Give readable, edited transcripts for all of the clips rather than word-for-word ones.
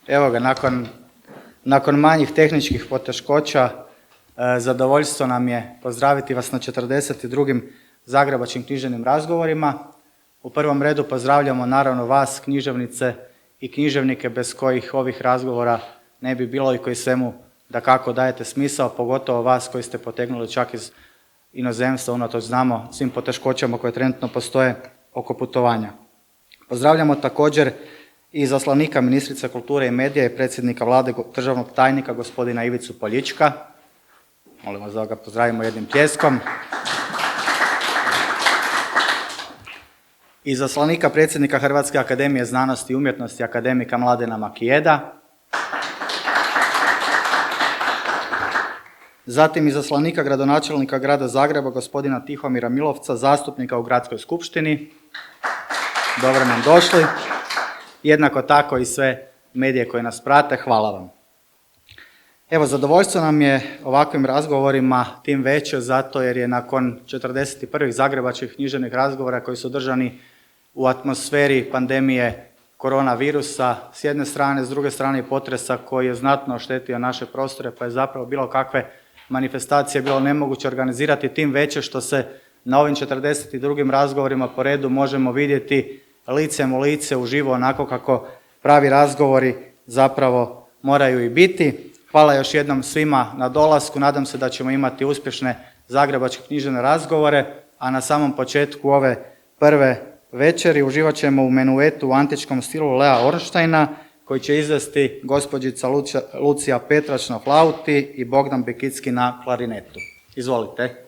Evo ga, nakon manjih tehničkih poteškoća, zadovoljstvo nam je pozdraviti vas na 42. Zagrebačkim književnim razgovorima. U prvom redu pozdravljamo naravno vas, književnice i književnike, bez kojih ovih razgovora ne bi bilo i koji svemu dakako dajete smisao, pogotovo vas koji ste potegnuli čak iz inozemstva, unatoč znamo svim poteškoćama koje trenutno postoje oko putovanja. Pozdravljamo također i izaslanika ministrice kulture i medija i predsjednika Vlade, državnog tajnika gospodina Ivicu Poljička. Molim vas da ga pozdravimo jednim pljeskom. Izaslanika predsjednika Hrvatske akademije znanosti i umjetnosti akademika Mladena Makijeda. Zatim izaslanika gradonačelnika grada Zagreba gospodina Tihomira Milovca, zastupnika u Gradskoj skupštini. Dobro nam došli. Jednako tako i sve medije koje nas prate, hvala vam. Evo, zadovoljstvo nam je ovakvim razgovorima tim veće zato jer je nakon 41. Zagrebačkih književnih razgovora koji su održani u atmosferi pandemije koronavirusa s jedne strane, s druge strane i potresa koji je znatno oštetio naše prostore, pa je zapravo bilo kakve manifestacije bilo nemoguće organizirati, tim veće što se na ovim 42. razgovorima po redu možemo vidjeti licem u lice, uživo, onako kako pravi razgovori zapravo moraju i biti. Hvala još jednom svima na dolasku, nadam se da ćemo imati uspješne zagrebačke književne razgovore, a na samom početku ove prve večeri uživat ćemo u menuetu u antičkom stilu Lea Ornsteina, koji će izvesti gospođica Lucija Petrač na flauti i Bogdan Bekicki na klarinetu. Izvolite.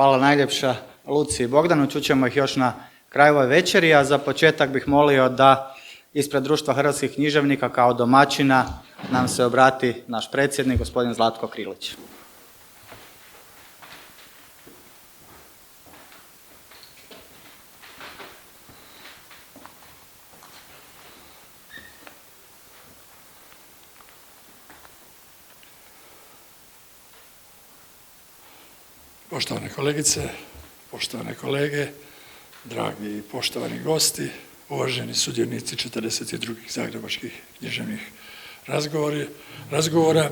Hvala najljepša Luci i Bogdanu. Čućemo ih još na kraju ove večeri, a za početak bih molio da ispred Društva hrvatskih književnika kao domaćina nam se obrati naš predsjednik, gospodin Zlatko Krilić. Poštovane kolegice, poštovane kolege, dragi i poštovani gosti, uvaženi sudionici 42. zagrebačkih književnih razgovora,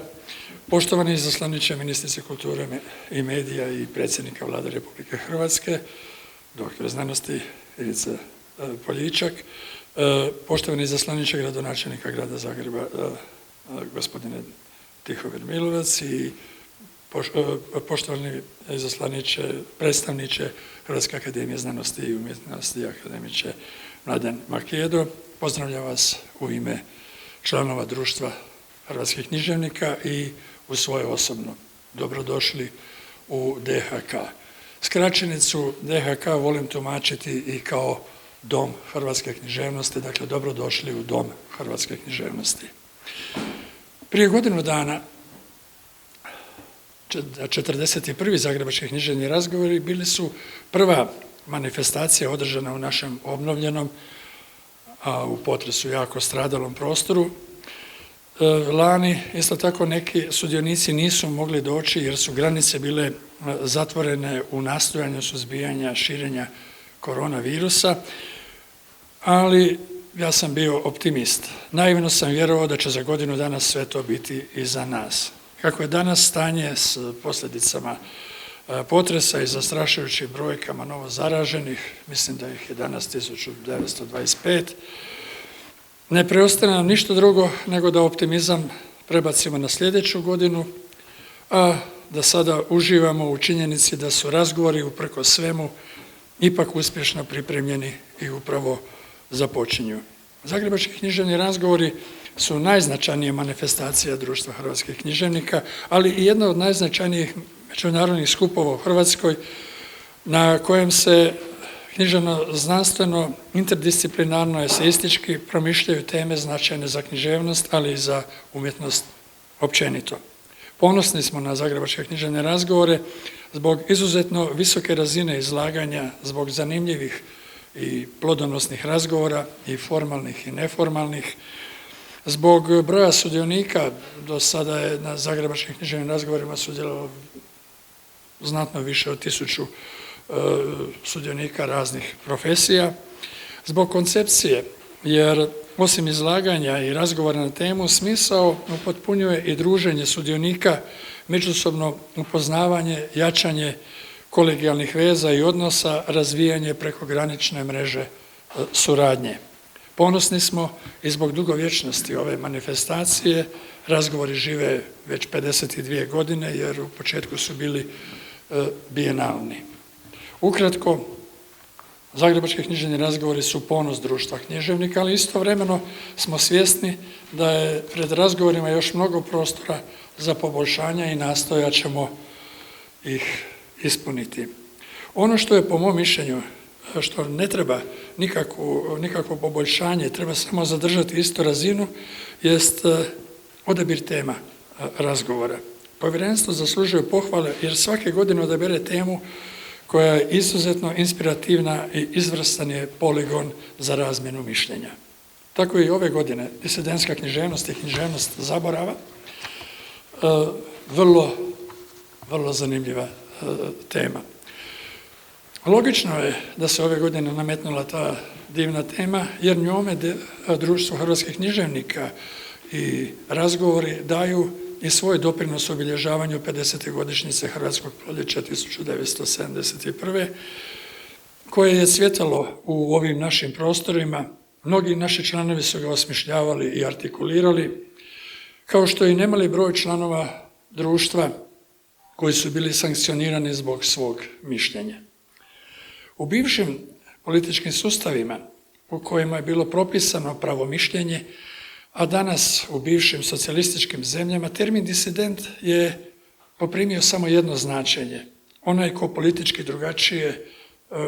poštovani izaslaniče ministrice kulture i medija i predsjednika Vlade Republike Hrvatske, doktor znanosti Ivica Poljičak, poštovani izaslaniče gradonačelnika grada Zagreba, gospodine Tihomir Milovac i poštovani izaslaniče, predstavniče Hrvatske akademije znanosti i umjetnosti, akademiče Mladen Makedo. Pozdravljam vas u ime članova Društva hrvatskih književnika i u svoje osobno. Dobrodošli u DHK. Skraćenicu DHK volim tumačiti i kao Dom hrvatske književnosti, dakle dobrodošli u Dom hrvatske književnosti. Prije godinu dana 41. zagrebački književni razgovori bili su prva manifestacija održana u našem obnovljenom, a u potresu jako stradalom prostoru. Lani isto tako neki sudionici nisu mogli doći jer su granice bile zatvorene u nastojanju suzbijanja širenja koronavirusa, ali ja sam bio optimist. Naivno sam vjerovao da će za godinu dana sve to biti iza nas. Kako je danas stanje s posljedicama potresa i zastrašujućim brojkama novo zaraženih, mislim da ih je danas 1925, ne preostaje nam ništa drugo nego da optimizam prebacimo na sljedeću godinu, a da sada uživamo u činjenici da su razgovori uprkos svemu ipak uspješno pripremljeni i upravo započinju. Zagrebački književni razgovori su najznačajnije manifestacija Društva hrvatskih književnika, ali i jedna od najznačajnijih međunarodnih skupova u Hrvatskoj na kojem se književno-znanstveno, interdisciplinarno, eseistički promišljaju teme značajne za književnost, ali i za umjetnost općenito. Ponosni smo na Zagrebačke književne razgovore zbog izuzetno visoke razine izlaganja, zbog zanimljivih i plodonosnih razgovora, i formalnih i neformalnih, zbog broja sudionika. Do sada je na Zagrebačkim književnim razgovorima sudjelovalo znatno više od 1000 sudionika raznih profesija, zbog koncepcije, jer osim izlaganja i razgovora na temu, smisao upotpunjuje i druženje sudionika, međusobno upoznavanje, jačanje kolegijalnih veza i odnosa, razvijanje prekogranične mreže suradnje. Ponosni smo i zbog dugovječnosti ove manifestacije. Razgovori žive već 52 godine jer u početku su bili bijenalni. Ukratko, Zagrebački književni razgovori su ponos Društva književnika, ali istovremeno smo svjesni da je pred razgovorima još mnogo prostora za poboljšanja i nastojat ćemo ih ispuniti. Ono što je po mom mišljenju, što ne treba nikakvo poboljšanje, treba samo zadržati istu razinu, jest odabir tema razgovora. Povjerenstvo zaslužuje pohvale jer svake godine odabere temu koja je izuzetno inspirativna i izvrstan je poligon za razmjenu mišljenja. Tako i ove godine disidentska književnost i književnost zaborava, vrlo zanimljiva tema. Logično je da se ove godine nametnula ta divna tema, jer njome Društvo hrvatskih književnika i razgovori daju i svoj doprinos obilježavanju 50. godišnjice Hrvatskog proljeća 1971. koje je cvjetalo u ovim našim prostorima. Mnogi naši članovi su ga osmišljavali i artikulirali, kao što i nemali broj članova društva koji su bili sankcionirani zbog svog mišljenja. U bivšim političkim sustavima u kojima je bilo propisano pravo mišljenje, a danas u bivšim socijalističkim zemljama termin disident je poprimio samo jedno značenje, onaj ko politički drugačije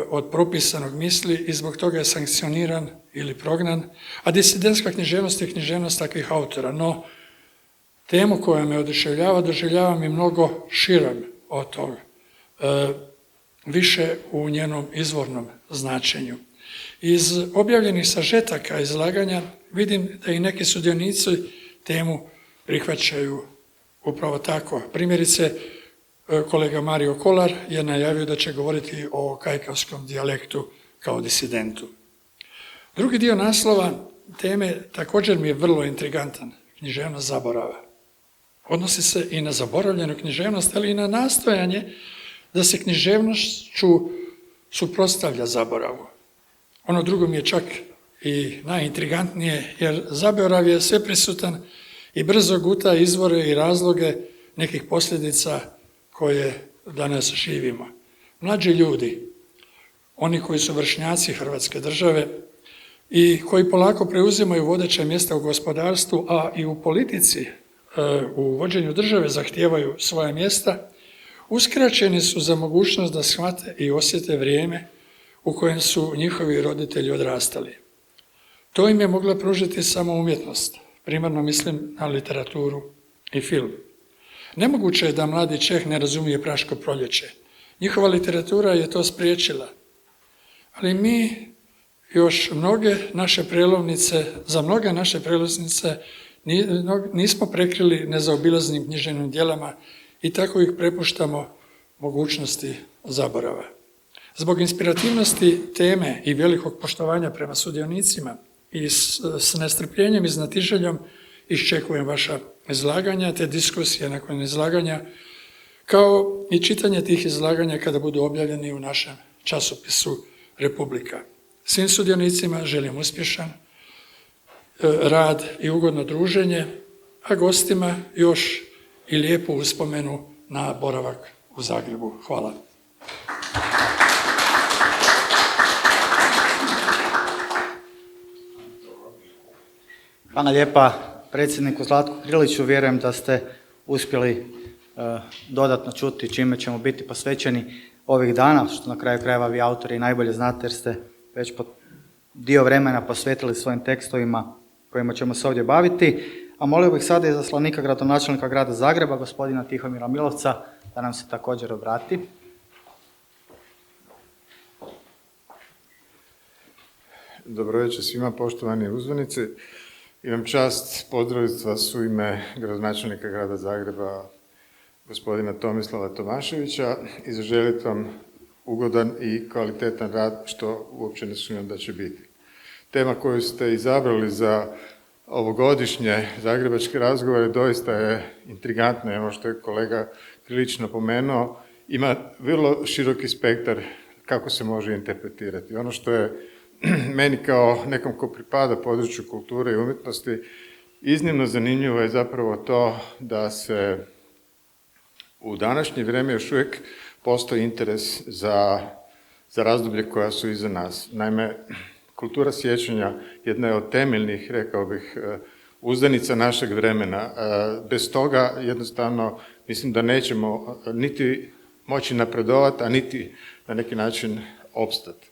od propisanog misli i zbog toga je sankcioniran ili prognan, a disidentska književnost je književnost takvih autora. No, temu koja me oduševljava, doživljavam i mnogo širom od toga, više u njenom izvornom značenju. Iz objavljenih sažetaka izlaganja vidim da i neki sudionici temu prihvaćaju upravo tako. Primjerice, kolega Mario Kolar je najavio da će govoriti o kajkavskom dijalektu kao disidentu. Drugi dio naslova teme također mi je vrlo intrigantan, književnost zaborava. Odnosi se i na zaboravljenu književnost, ali i na nastojanje da se književnošću suprotstavlja zaboravu. Ono drugo mi je čak i najintrigantnije, jer zaborav je sveprisutan i brzo guta izvore i razloge nekih posljedica koje danas živimo. Mlađi ljudi, oni koji su vršnjaci Hrvatske države i koji polako preuzimaju vodeća mjesta u gospodarstvu, a i u politici, u vođenju države zahtijevaju svoja mjesta, uskraćeni su za mogućnost da shvate i osjete vrijeme u kojem su njihovi roditelji odrastali. To im je mogla pružiti samo umjetnost, primarno mislim na literaturu i film. Nemoguće je da mladi Čeh ne razumije Praško proljeće. Njihova literatura je to spriječila. Ali mi još za mnoge naše prelovnice nismo prekrili nezaobilaznim književnim djelama i tako ih prepuštamo mogućnosti zaborava. Zbog inspirativnosti teme i velikog poštovanja prema sudionicima i s nestrpljenjem i znatiželjom iščekujem vaša izlaganja te diskusije nakon izlaganja, kao i čitanje tih izlaganja kada budu objavljeni u našem časopisu Republika. Svim sudionicima želim uspješan rad i ugodno druženje, a gostima još i lijepu uspomenu na boravak u Zagrebu. Hvala. Hvala lijepa predsjedniku Zlatku Kriliću. Vjerujem da ste uspjeli dodatno čuti čime ćemo biti posvećeni ovih dana, što na kraju krajeva vi autori najbolje znate jer ste već dio vremena posvetili svojim tekstovima kojima ćemo se ovdje baviti. A molio bih sada izaslanika gradonačelnika grada Zagreba, gospodina Tihomira Milovca, da nam se također obrati. Dobro večer svima, poštovani uzvanici. Imam čast pozdraviti vas u ime gradonačelnika grada Zagreba, gospodina Tomislava Tomaševića, i zaželiti vam ugodan i kvalitetan rad, što uopće ne sumnjam da će biti. Tema koju ste izabrali za ovogodišnje zagrebačke razgovore doista je intrigantna, ono što je kolega Krilić napomenuo, ima vrlo široki spektar kako se može interpretirati. Ono što je meni kao nekom ko pripada području kulture i umjetnosti iznimno zanimljivo je zapravo to da se u današnje vrijeme još uvijek postoji interes za razdoblje koja su iza nas. Naime, kultura sjećanja jedna je od temeljnih, rekao bih, uzdanica našeg vremena. Bez toga jednostavno mislim da nećemo niti moći napredovati, a niti na neki način opstati.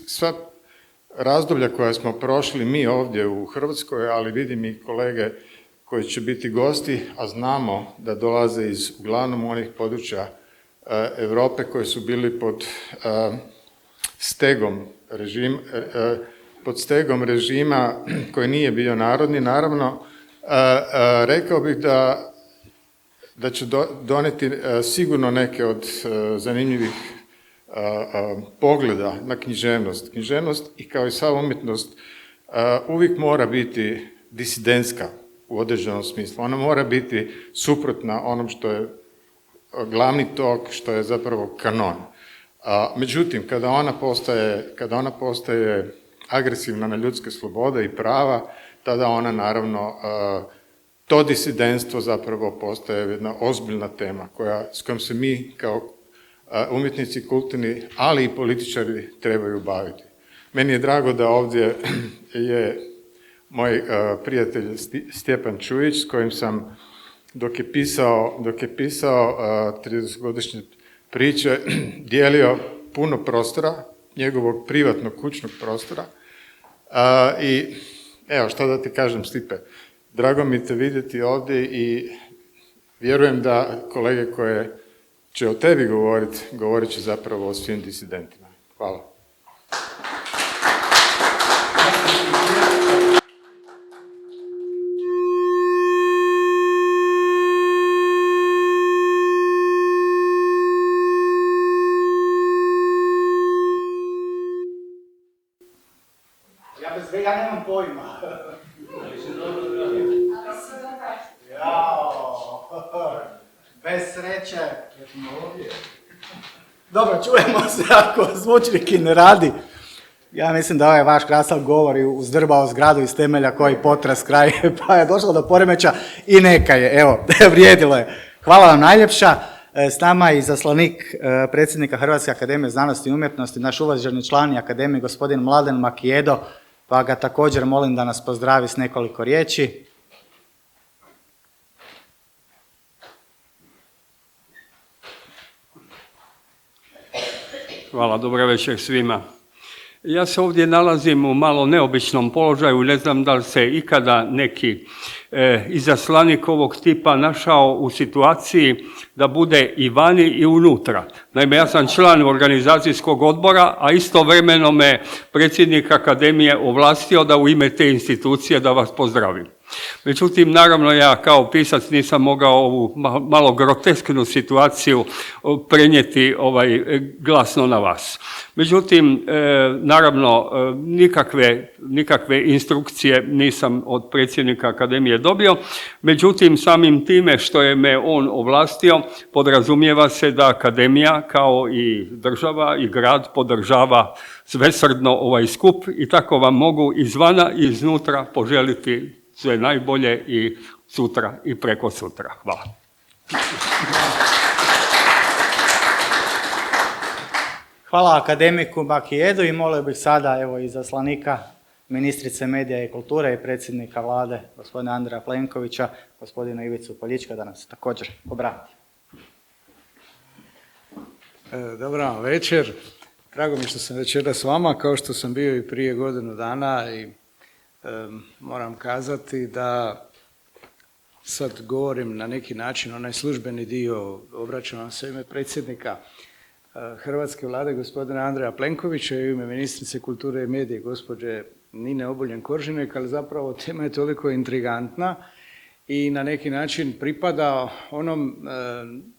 Sva razdoblja koja smo prošli mi ovdje u Hrvatskoj, ali vidim i kolege koji će biti gosti, a znamo da dolaze iz uglavnom onih područja Europe koji su bili pod stegom režima koji nije bio narodni, naravno, rekao bih da će doneti sigurno neke od zanimljivih pogleda na književnost. Književnost i kao i sva umjetnost uvijek mora biti disidentska u određenom smislu. Ona mora biti suprotna onom što je glavni tok, što je zapravo kanon. Međutim, kada ona postaje agresivna na ljudske slobode i prava, tada ona naravno, to disidentstvo zapravo postaje jedna ozbiljna tema s kojom se mi kao umjetnici kulturni, ali i političari trebaju baviti. Meni je drago da ovdje je moj prijatelj Stjepan Čujić, s kojim sam dok je pisao 30-godišnje priče, dijelio puno prostora, njegovog privatnog kućnog prostora. I evo, šta da ti kažem, Stipe, drago mi te vidjeti ovdje i vjerujem da kolege koje će o tebi govorit će zapravo o svim disidentima. Hvala. Ja nemam pojma. Bez sreće. Dobro, čujemo se ako zvučnik i ne radi. Ja mislim da ovaj vaš krasan govor je uzdrbao zgradu iz temelja koji potres kraj, pa je došlo do poremeća i neka je, evo, vrijedilo je. Hvala vam najljepša. S nama je izaslanik predsjednika Hrvatske akademije znanosti i umjetnosti, naš uvaženi član akademije, gospodin Mladen Makijedo, pa ga također molim da nas pozdravi s nekoliko riječi. Hvala, dobro večer svima. Ja se ovdje nalazim u malo neobičnom položaju, ne znam da li se ikada neki izaslanik ovog tipa našao u situaciji da bude i vani i unutra. Naime, ja sam član organizacijskog odbora, a istovremeno me predsjednik akademije ovlastio da u ime te institucije da vas pozdravim. Međutim, naravno ja kao pisac nisam mogao ovu malo grotesknu situaciju prenijeti glasno na vas. Međutim, naravno, nikakve instrukcije nisam od predsjednika akademije dobio. Međutim, samim time što je me on ovlastio, podrazumijeva se da akademija kao i država i grad podržava svesrdno ovaj skup i tako vam mogu izvana i iznutra poželiti sve najbolje i sutra i preko sutra. Hvala. Hvala akademiku Makijedu i molio bih sada evo izaslanika ministrice medija i kulture i predsjednika vlade gospodina Andreja Plenkovića, gospodina Ivicu Poljička da nam se također obrati. Dobar vam večer. Drago mi što sam večeras s vama, kao što sam bio i prije godinu dana i moram kazati da sad govorim na neki način onaj službeni dio, obraćam vam se u ime predsjednika Hrvatske vlade gospodina Andreja Plenkovića i u ime ministrice kulture i medije gospođe Nine Obuljen Koržinek, ali zapravo tema je toliko intrigantna i na neki način pripada onom,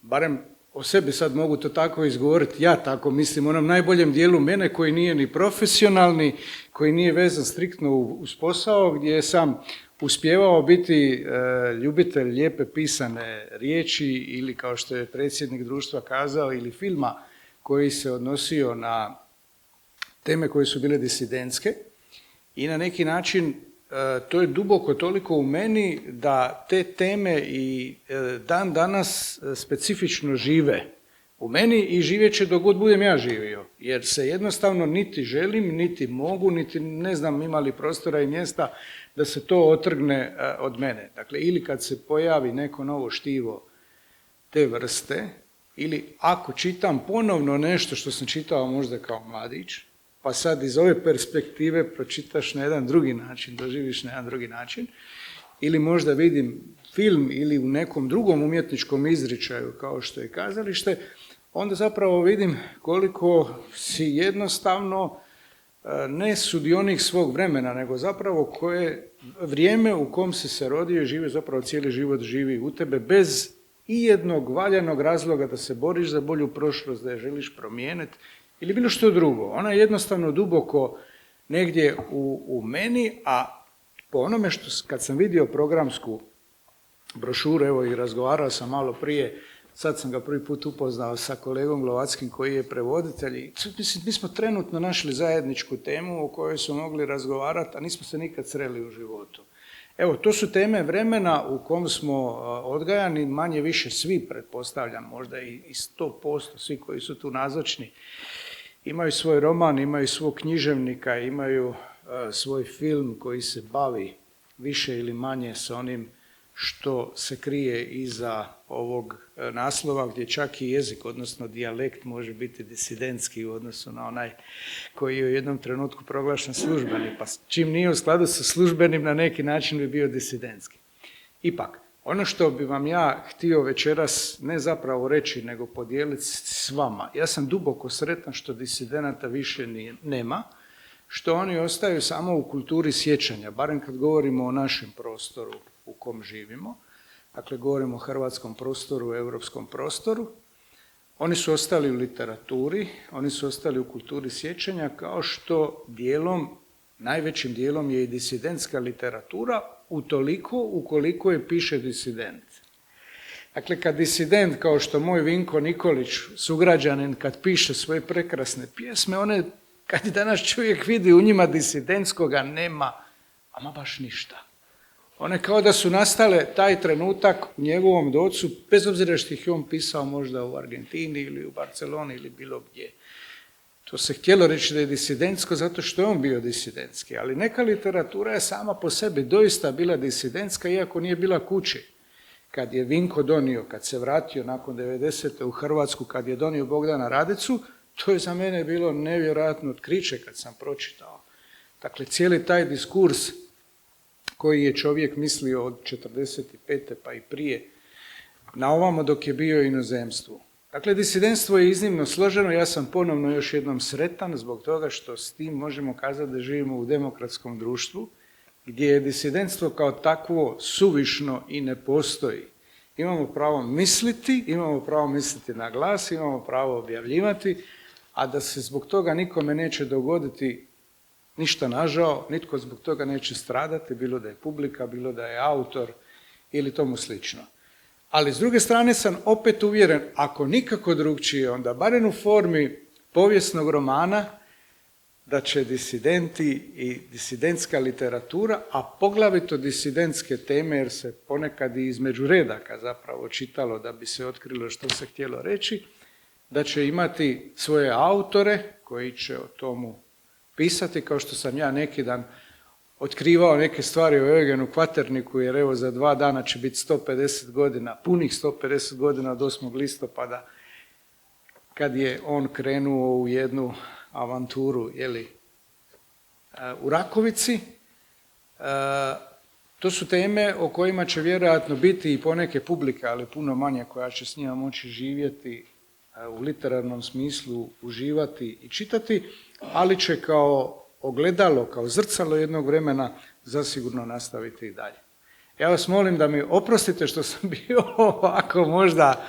barem o sebi sad mogu to tako izgovoriti, ja tako mislim, onom najboljem dijelu mene koji nije ni profesionalni, koji nije vezan striktno uz posao, gdje sam uspijevao biti ljubitelj lijepe pisane riječi ili kao što je predsjednik društva kazao, ili filma koji se odnosio na teme koje su bile disidentske i na neki način to je duboko toliko u meni da te teme i dan danas specifično žive u meni i živjet će dok god budem ja živio, jer se jednostavno niti želim, niti mogu, niti ne znam ima li prostora i mjesta da se to otrgne od mene. Dakle, ili kad se pojavi neko novo štivo te vrste, ili ako čitam ponovno nešto što sam čitao možda kao mladić, pa sad iz ove perspektive pročitaš na jedan drugi način, doživiš na jedan drugi način, ili možda vidim film ili u nekom drugom umjetničkom izričaju kao što je kazalište, onda zapravo vidim koliko si jednostavno ne sudionik svog vremena, nego zapravo koje vrijeme u kom si se rodio i živio, zapravo cijeli život živi u tebe bez ijednog valjanog razloga da se boriš za bolju prošlost, da je želiš promijeniti ili bilo što drugo. Ona je jednostavno duboko negdje u meni, a po onome što kad sam vidio programsku brošuru, evo i razgovarao sam malo prije, sad sam ga prvi put upoznao sa kolegom Glovackim koji je prevoditelj. Mislim, mi smo trenutno našli zajedničku temu o kojoj smo mogli razgovarati, a nismo se nikad sreli u životu. Evo, to su teme vremena u kom smo odgajani, manje više svi, pretpostavljam, možda i 100% svi koji su tu nazočni, imaju svoj roman, imaju svog književnika, imaju svoj film koji se bavi više ili manje sa onim što se krije iza ovog naslova, gdje čak i jezik, odnosno dijalekt, može biti disidentski u odnosu na onaj koji je u jednom trenutku proglašen službeni, pa čim nije u skladu sa službenim, na neki način bi bio disidentski. Ipak, ono što bi vam ja htio večeras ne zapravo reći, nego podijeliti s vama, ja sam duboko sretan što disidenata više nema, što oni ostaju samo u kulturi sjećanja, barem kad govorimo o našem prostoru u kom živimo, dakle govorimo o hrvatskom prostoru, europskom prostoru. Oni su ostali u literaturi, oni su ostali u kulturi sjećanja, kao što najvećim dijelom je i disidentska literatura, utoliko ukoliko je piše disident. Dakle, kad disident, kao što moj Vinko Nikolić, sugrađanin, kad piše svoje prekrasne pjesme, one, kad danas čovjek vidi u njima disidentskoga, nema ama baš ništa. One kao da su nastale taj trenutak u njegovom docu, bez obzira što ih je on pisao možda u Argentini ili u Barceloni ili bilo gdje. To se htjelo reći da je disidentsko zato što je on bio disidentski, ali neka literatura je sama po sebi doista bila disidentska, iako nije bila kući. Kad je Vinko donio, kad se vratio nakon 90. u Hrvatsku, kad je donio Bogdana Radicu, to je za mene bilo nevjerojatno otkriće kad sam pročitao. Dakle, cijeli taj diskurs koji je čovjek mislio od 45. pa i prije, na ovamo dok je bio u inozemstvu. Dakle, disidentstvo je iznimno složeno, ja sam ponovno još jednom sretan zbog toga što s tim možemo kazati da živimo u demokratskom društvu, gdje je disidentstvo kao takvo suvišno i ne postoji. Imamo pravo misliti na glas, imamo pravo objavljivati, a da se zbog toga nikome neće dogoditi ništa nažao, nitko zbog toga neće stradati, bilo da je publika, bilo da je autor ili tomu slično. Ali s druge strane sam opet uvjeren, ako nikako drugčije, onda barem u formi povijesnog romana, da će disidenti i disidentska literatura, a poglavito disidentske teme, jer se ponekad i između redaka zapravo čitalo da bi se otkrilo što se htjelo reći, da će imati svoje autore koji će o tomu pisati, kao što sam ja neki dan otkrivao neke stvari o Eugenu Kvaterniku, jer evo za 2 dana će biti 150 godina, punih 150 godina od 8. listopada, kad je on krenuo u jednu avanturu, u Rakovici. To su teme o kojima će vjerojatno biti i poneke publike, ali puno manje, koja će s njima moći živjeti u literarnom smislu, uživati i čitati, ali će kao ogledalo, kao zrcalo jednog vremena zasigurno nastaviti i dalje. Ja vas molim da mi oprostite što sam bio ovako možda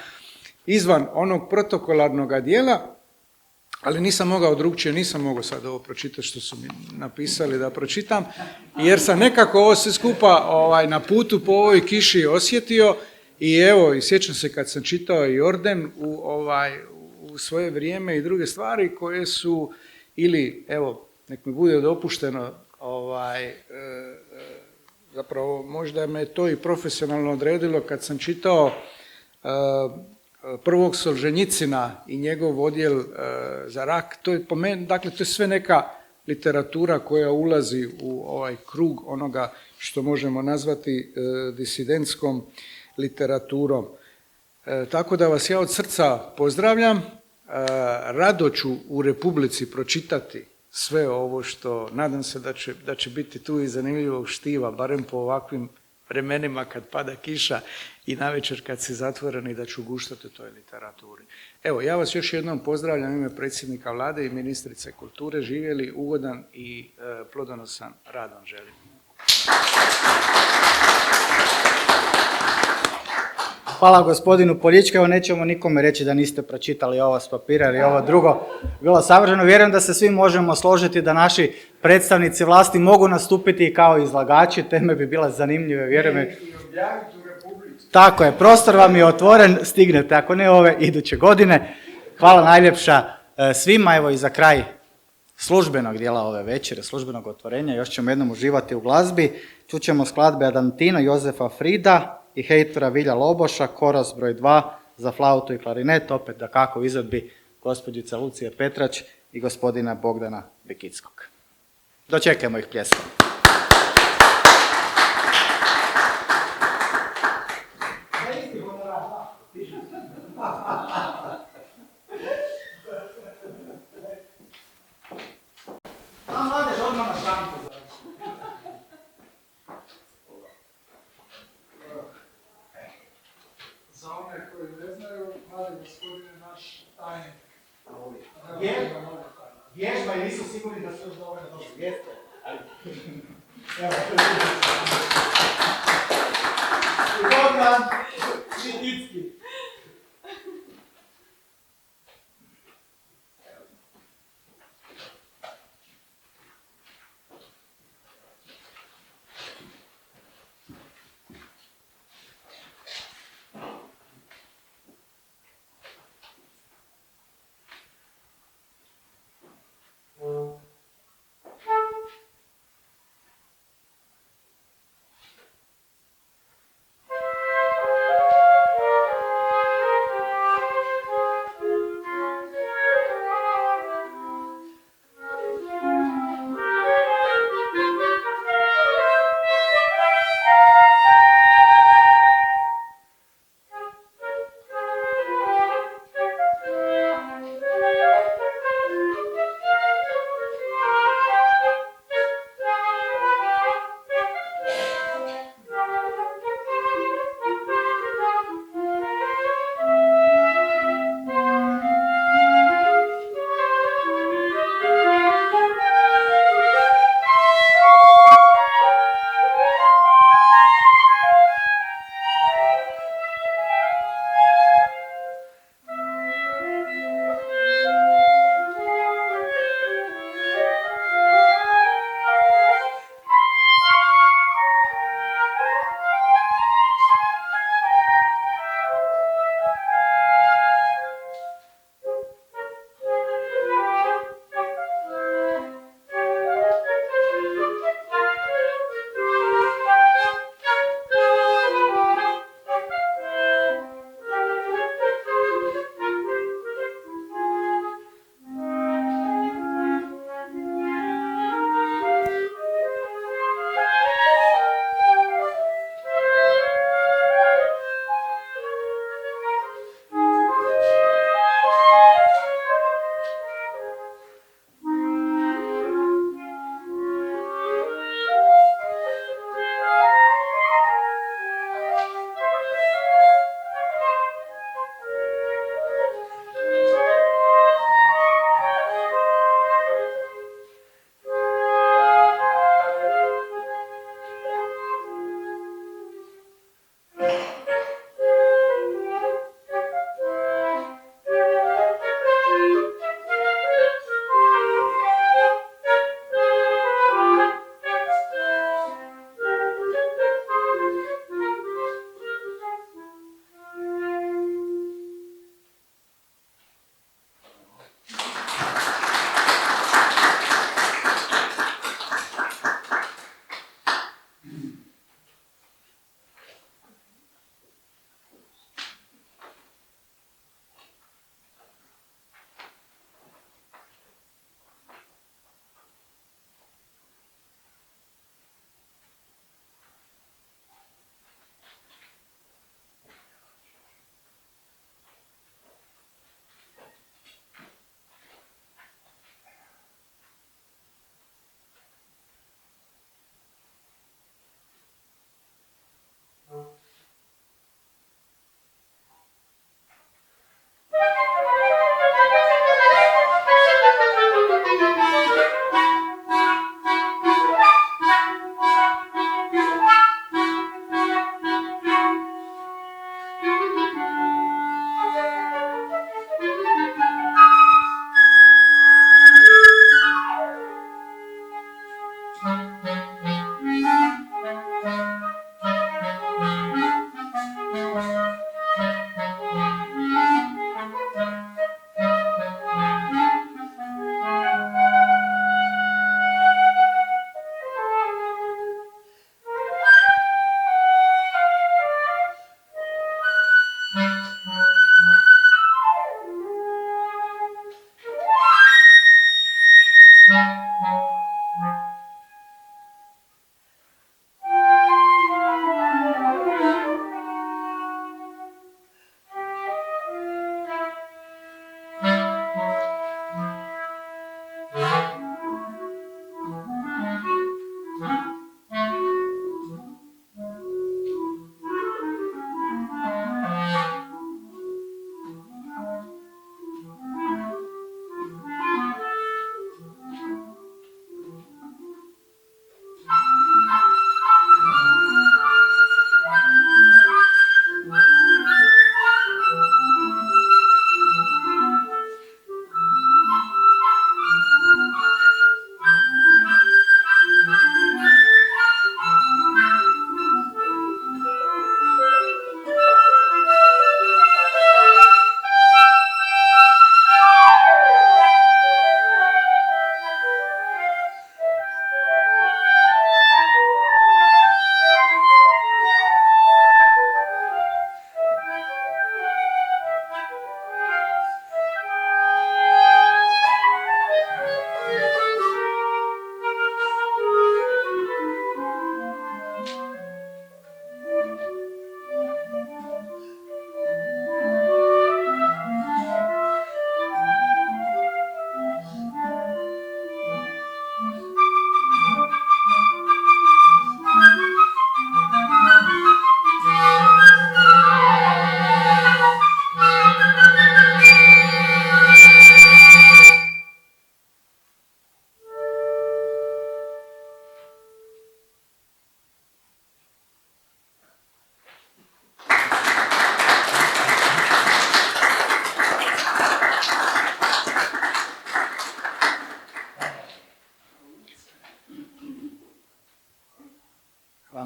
izvan onog protokolarnog dijela, ali nisam mogao drugčije, nisam mogao sad ovo pročitati što su mi napisali da pročitam, jer sam nekako ovo sve skupa na putu po ovoj kiši osjetio i evo, i sjećam se kad sam čitao i Orden u svoje vrijeme i druge stvari koje su, ili evo, nek mi bude dopušteno, zapravo možda me to i profesionalno odredilo kad sam čitao prvog Solženjicina i njegov odjel za rak. To je po meni, dakle, to je sve neka literatura koja ulazi u ovaj krug onoga što možemo nazvati disidentskom literaturom. Tako da vas ja od srca pozdravljam. Rado ću u Republici pročitati sve ovo što nadam se da će biti tu i zanimljivog štiva, barem po ovakvim vremenima kad pada kiša i navečer kad si zatvoren, i da ću guštati u toj literaturi. Evo, ja vas još jednom pozdravljam u ime predsjednika Vlade i ministrice kulture. Živjeli, ugodan i plodonosan rad vam želim. Hvala gospodinu Poljičku. Evo, nećemo nikome reći da niste pročitali ovo s papira, jer je ovo drugo bilo savršeno. Vjerujem da se svi možemo složiti da naši predstavnici vlasti mogu nastupiti kao izlagači, teme bi bile zanimljive, vjerujem. Tako je, prostor vam je otvoren, stignete, ako ne ove iduće godine. Hvala najljepša svima, evo i za kraj službenog dijela ove večere, službenog otvorenja, još ćemo jednom uživati u glazbi. Čućemo skladbe Adantino, Jozefa Frida i Heitora Vilja Loboša, koros broj 2 za flautu i klarinet, opet da kako u izvedbi gospođice Lucije Petrać i gospodina Bogdana Bekickog. Dočekajmo ih pljeskom. Vježba i nisu sigurni da su još dovoljno dobri. Jeste. Evo. Dobar. Šititski.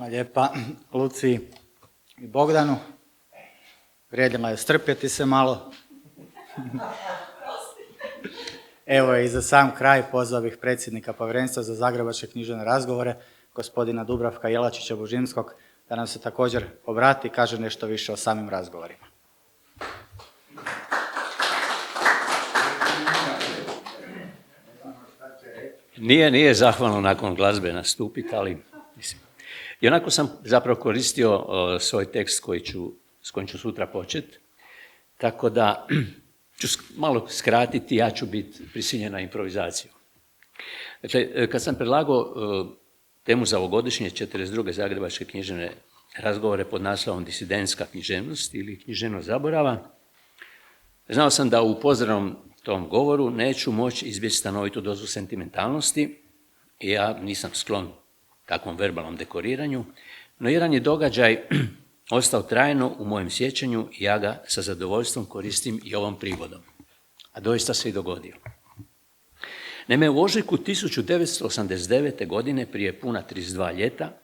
Hvala lijepa Luci i Bogdanu. Vrijedilo je strpjeti se malo. Evo i za sam kraj pozvao bih predsjednika Povjerenstva za zagrebačke književne razgovore, gospodina Dubravka Jelačića-Bužinskog, da nam se također obrati i kaže nešto više o samim razgovorima. Nije zahvalno nakon glazbe nastupiti, ali mislim. I onako sam zapravo koristio svoj tekst s kojim ću sutra početi, tako da ću malo skratiti, ja ću biti prisiljen na improvizaciju. Dakle, kad sam predlagao temu za ovogodišnje 42. zagrebačke književne razgovore pod naslovom Disidentska književnost ili književnost zaborava, znao sam da u pozdravnom tom govoru neću moći izbjeći stanovitu dozu sentimentalnosti i ja nisam sklon takvom verbalnom dekoriranju, no jedan je događaj ostao trajno u mojem sjećanju i ja ga sa zadovoljstvom koristim i ovom prigodom. A doista se i dogodio. Naime, u ožujku 1989. godine, prije puna 32 ljeta,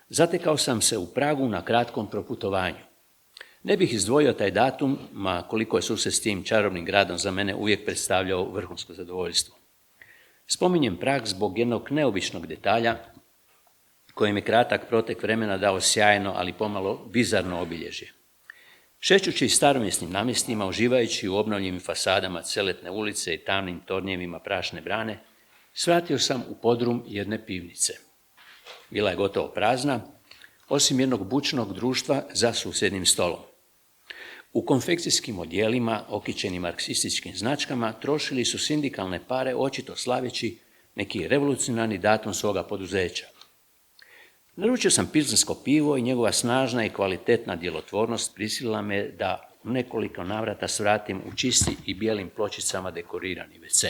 zatekao sam se u Pragu na kratkom proputovanju. Ne bih izdvojio taj datum, ma koliko je susret s tim čarobnim gradom za mene uvijek predstavljao vrhunsko zadovoljstvo. Spominjem Prag zbog jednog neobičnog detalja kojem je kratak protek vremena dao sjajno, ali pomalo bizarno obilježje. Šećući staromjesnim namjestima, uživajući u obnovljenim fasadama Celetne ulice i tamnim tornjevima Prašne brane, svratio sam u podrum jedne pivnice. Bila je gotovo prazna, osim jednog bučnog društva za susjednim stolom. U konfekcijskim odjelima, okićenim marksističkim značkama, trošili su sindikalne pare, očito slaveći neki revolucionarni datum svoga poduzeća. Naručio sam pilzensko pivo i njegova snažna i kvalitetna djelotvornost prisilila me da u nekoliko navrata svratim u čisti i bijelim pločicama dekorirani WC.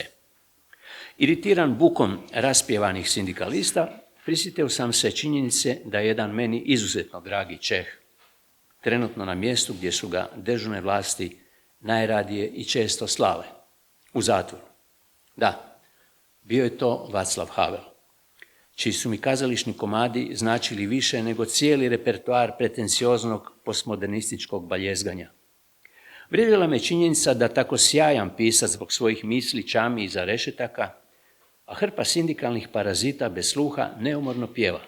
Iritiran bukom raspjevanih sindikalista, prisjetio sam se činjenice da je jedan meni izuzetno dragi Čeh trenutno na mjestu gdje su ga dežurne vlasti najradije i često slave, u zatvoru. Da, bio je to Václav Havel, čiji su mi kazališni komadi značili više nego cijeli repertoar pretencioznog postmodernističkog baljezganja. Vrijedila me činjenica da tako sjajan pisac zbog svojih misli čami iza rešetaka, a hrpa sindikalnih parazita bez sluha neumorno pjeva.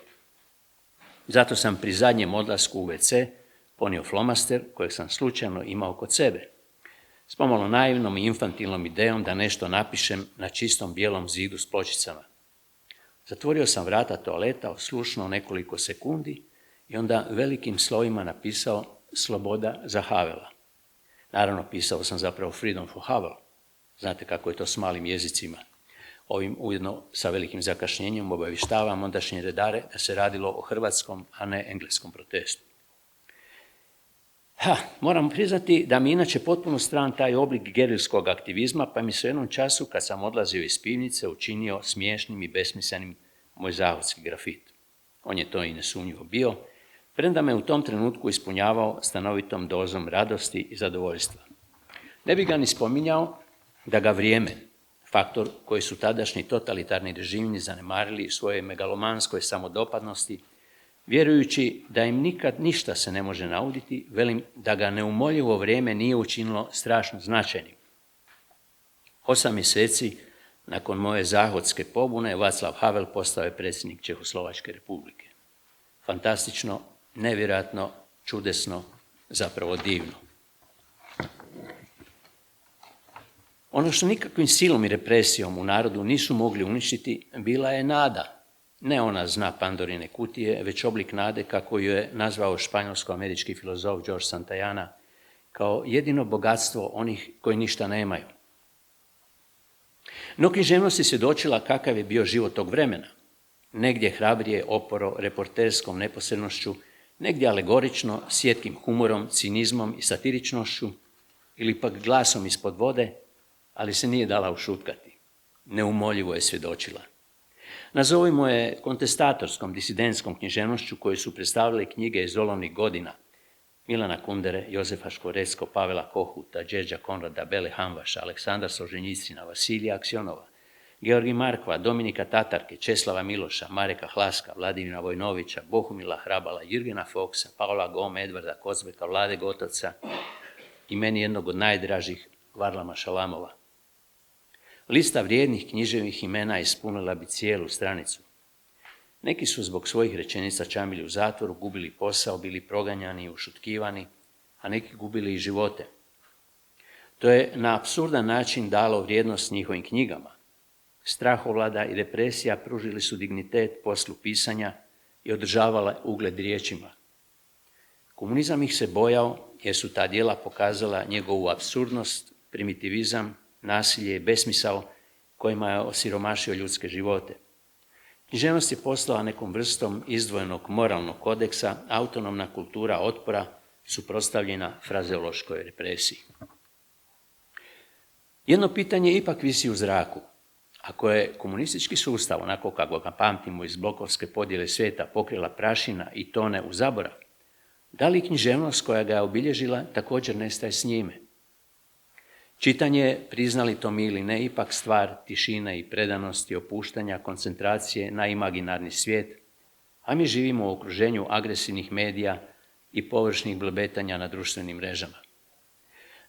Zato sam pri zadnjem odlasku u WC ponio flomaster kojeg sam slučajno imao kod sebe, s pomalo naivnom i infantilnom idejom da nešto napišem na čistom bijelom zidu s pločicama. Zatvorio sam vrata toaleta, oslušnuo nekoliko sekundi i onda velikim slovima napisao Sloboda za Havela. Naravno, pisao sam zapravo Freedom for Havel. Znate kako je to s malim jezicima. Ovim ujedno sa velikim zakašnjenjem obavještavam ondašnje redare da se radilo o hrvatskom, a ne engleskom protestu. Moram priznati da mi inače potpuno stran taj oblik gerilskog aktivizma, pa mi se u jednom času, kad sam odlazio iz pivnice, učinio smiješnim i besmislenim moj zahodski grafit. On je to i nesumnjivo bio, premda me u tom trenutku ispunjavao stanovitom dozom radosti i zadovoljstva. Ne bi ga ni spominjao da ga vrijeme, faktor koji su tadašnji totalitarni režimi zanemarili u svojoj megalomanskoj samodopadnosti, vjerujući da im nikad ništa se ne može nauditi, velim da ga neumoljivo vrijeme nije učinilo strašno značajnim. 8 mjeseci nakon moje zahodske pobune, Václav Havel postao je predsjednik Čehoslovačke republike. Fantastično, nevjerojatno, čudesno, zapravo divno. Ono što nikakvim silom i represijom u narodu nisu mogli uništiti, bila je nada. Ne ona zna Pandorine kutije, već oblik nade kako ju je nazvao španjolsko-američki filozof George Santayana, kao jedino bogatstvo onih koji ništa nemaju. No književnost je svjedočila kakav je bio život tog vremena. Negdje hrabrije oporo reporterskom neposrednošću, negdje alegorično, s jetkim humorom, cinizmom i satiričnošću, ili pak glasom ispod vode, ali se nije dala ušutkati. Neumoljivo je svjedočila. Nazovimo je kontestatorskom, disidentskom književnošću koju su predstavile knjige iz olovnih godina Milana Kundere, Jozefa Škvorecko, Pavela Kohuta, Đerđa Konrada, Bele Hamvaša, Aleksandra Solženjicina, Vasilija Aksionova, Georgi Markova, Dominika Tatarke, Česlava Miloša, Mareka Hlaska, Vladimira Vojnovića, Bohumila Hrabala, Jurgena Foksa, Paula Gome, Edvarda Kozbeka, Vlade Gotovca i meni jednog od najdražih, Varlama Šalamova. Lista vrijednih književnih imena ispunila bi cijelu stranicu. Neki su zbog svojih rečenica čamili u zatvoru, gubili posao, bili proganjani i ušutkivani, a neki gubili i živote. To je na apsurdan način dalo vrijednost njihovim knjigama. Strahovlada i depresija pružili su dignitet poslu pisanja i održavala ugled riječima. Komunizam ih se bojao jer su ta djela pokazala njegovu apsurdnost, primitivizam, nasilje i besmisao kojima je osiromašio ljudske živote. Književnost je postala nekom vrstom izdvojenog moralnog kodeksa, autonomna kultura otpora suprotstavljena frazeološkoj represiji. Jedno pitanje ipak visi u zraku. Ako je komunistički sustav, onako kako ga pamtimo iz blokovske podjele svijeta, pokrila prašina i tone u zaborav, da li književnost koja ga je obilježila također nestaje s njime? Čitanje je, priznali to mi ili ne, ipak stvar tišine i predanosti, opuštanja, koncentracije na imaginarni svijet, a mi živimo u okruženju agresivnih medija i površnih blebetanja na društvenim mrežama.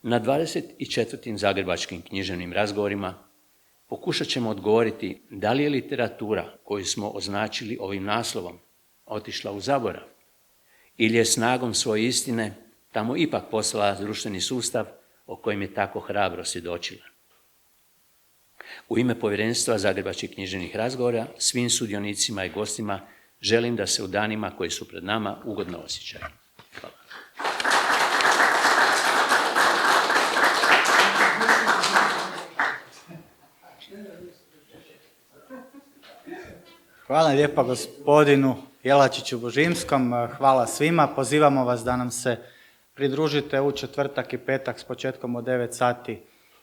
Na 24. zagrebačkim književnim razgovorima pokušat ćemo odgovoriti da li je literatura koju smo označili ovim naslovom otišla u zaborav ili je snagom svoje istine tamo ipak poslala društveni sustav o kojem je tako hrabro svjedočila. U ime Povjerenstva zagrebačkih književnih razgovora svim sudionicima i gostima želim da se u danima koji su pred nama ugodno osjećaju. Hvala. Hvala lijepa gospodinu Jelačiću Božimskom, hvala svima. Pozivamo vas da nam se pridružite u četvrtak i petak s početkom od 9 sati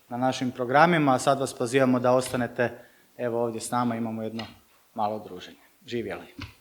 na našim programima, a sad vas pozivamo da ostanete evo ovdje s nama, imamo jedno malo druženje. Živjeli!